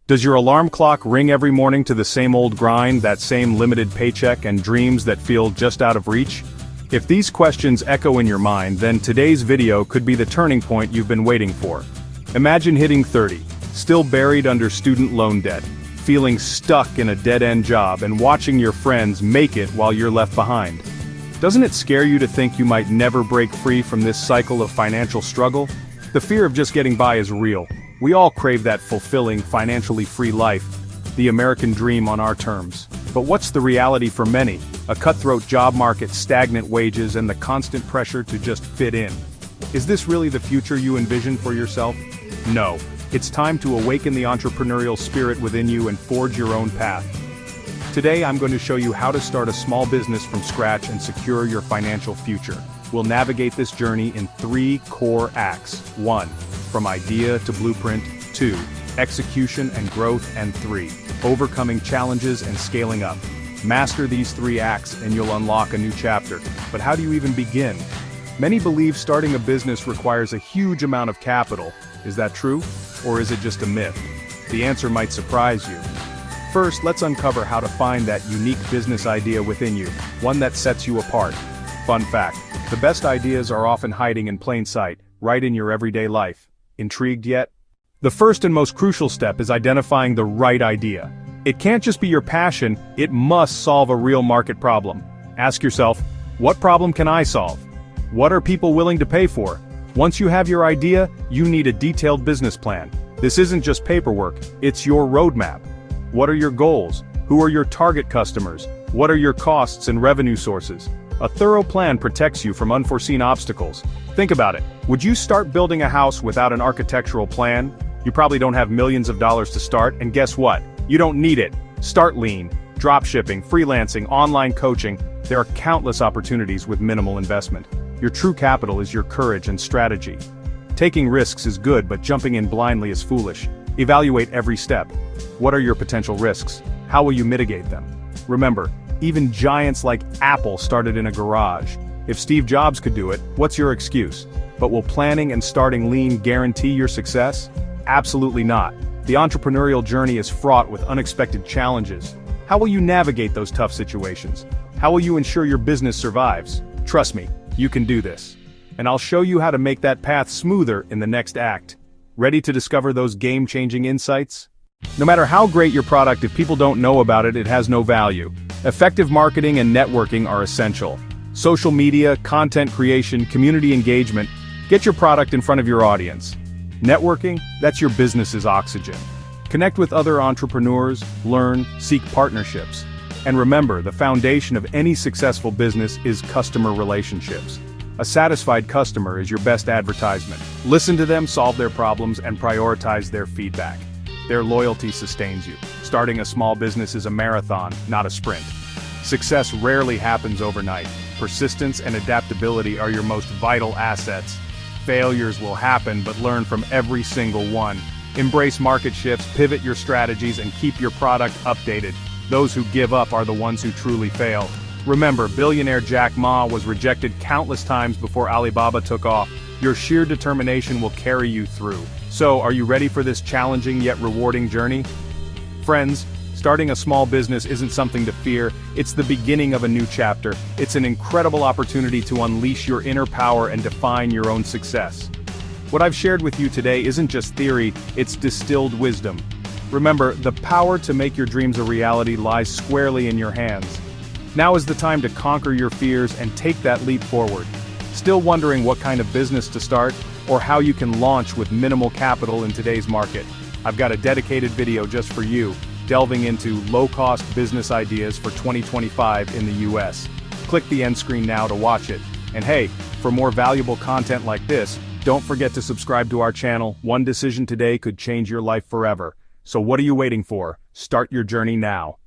Does your alarm clock ring every morning to the same old grind, that same limited paycheck and dreams that feel just out of reach? If these questions echo in your mind, then today's video could be the turning point you've been waiting for. Imagine hitting 30, still buried under student loan debt, feeling stuck in a dead-end job and watching your friends make it while you're left behind. Doesn't it scare you to think you might never break free from this cycle of financial struggle? The fear of just getting by is real. We all crave that fulfilling, financially free life, the American dream on our terms. But what's the reality for many? A cutthroat job market, stagnant wages, and the constant pressure to just fit in. Is this really the future you envision for yourself? No. It's time to awaken the entrepreneurial spirit within you and forge your own path. Today I'm going to show you how to start a small business from scratch and secure your financial future. We'll navigate this journey in 3 core acts. 1. From idea to blueprint. 2. Execution and growth. And 3. Overcoming challenges and scaling up. Master these 3 acts and you'll unlock a new chapter. But how do you even begin? Many believe starting a business requires a huge amount of capital. Is that true? Or is it just a myth? The answer might surprise you. First, let's uncover how to find that unique business idea within you, one that sets you apart. Fun fact, the best ideas are often hiding in plain sight, right in your everyday life. Intrigued yet? The first and most crucial step is identifying the right idea. It can't just be your passion, it must solve a real market problem. Ask yourself, what problem can I solve? What are people willing to pay for? Once you have your idea, you need a detailed business plan. This isn't just paperwork, it's your roadmap. What are your goals? Who are your target customers? What are your costs and revenue sources? A thorough plan protects you from unforeseen obstacles. Think about it. Would you start building a house without an architectural plan? You probably don't have millions of dollars to start, and guess what? You don't need it. Start lean. Dropshipping, freelancing, online coaching. There are countless opportunities with minimal investment. Your true capital is your courage and strategy. Taking risks is good, but jumping in blindly is foolish. Evaluate every step. What are your potential risks? How will you mitigate them? Remember, even giants like Apple started in a garage. If Steve Jobs could do it, what's your excuse? But will planning and starting lean guarantee your success? Absolutely not. The entrepreneurial journey is fraught with unexpected challenges. How will you navigate those tough situations? How will you ensure your business survives? Trust me, you can do this. And I'll show you how to make that path smoother in the next act. Ready to discover those game-changing insights? No matter how great your product, if people don't know about it, it has no value. Effective marketing and networking are essential. Social media, content creation, community engagement, get your product in front of your audience. Networking, that's your business's oxygen. Connect with other entrepreneurs, learn, seek partnerships. And remember, the foundation of any successful business is customer relationships. A satisfied customer is your best advertisement. Listen to them, solve their problems, and prioritize their feedback. Their loyalty sustains you. Starting a small business is a marathon, not a sprint. Success rarely happens overnight. Persistence and adaptability are your most vital assets. Failures will happen, but learn from every single one. Embrace market shifts, pivot your strategies, and keep your product updated. Those who give up are the ones who truly fail. Remember, billionaire Jack Ma was rejected countless times before Alibaba took off. Your sheer determination will carry you through. So, are you ready for this challenging yet rewarding journey? Friends, starting a small business isn't something to fear, it's the beginning of a new chapter. It's an incredible opportunity to unleash your inner power and define your own success. What I've shared with you today isn't just theory, it's distilled wisdom. Remember, the power to make your dreams a reality lies squarely in your hands. Now is the time to conquer your fears and take that leap forward. Still wondering what kind of business to start, or how you can launch with minimal capital in today's market? I've got a dedicated video just for you, delving into low-cost business ideas for 2025 in the US. Click the end screen now to watch it. And hey, for more valuable content like this, don't forget to subscribe to our channel. One decision today could change your life forever. So what are you waiting for? Start your journey now.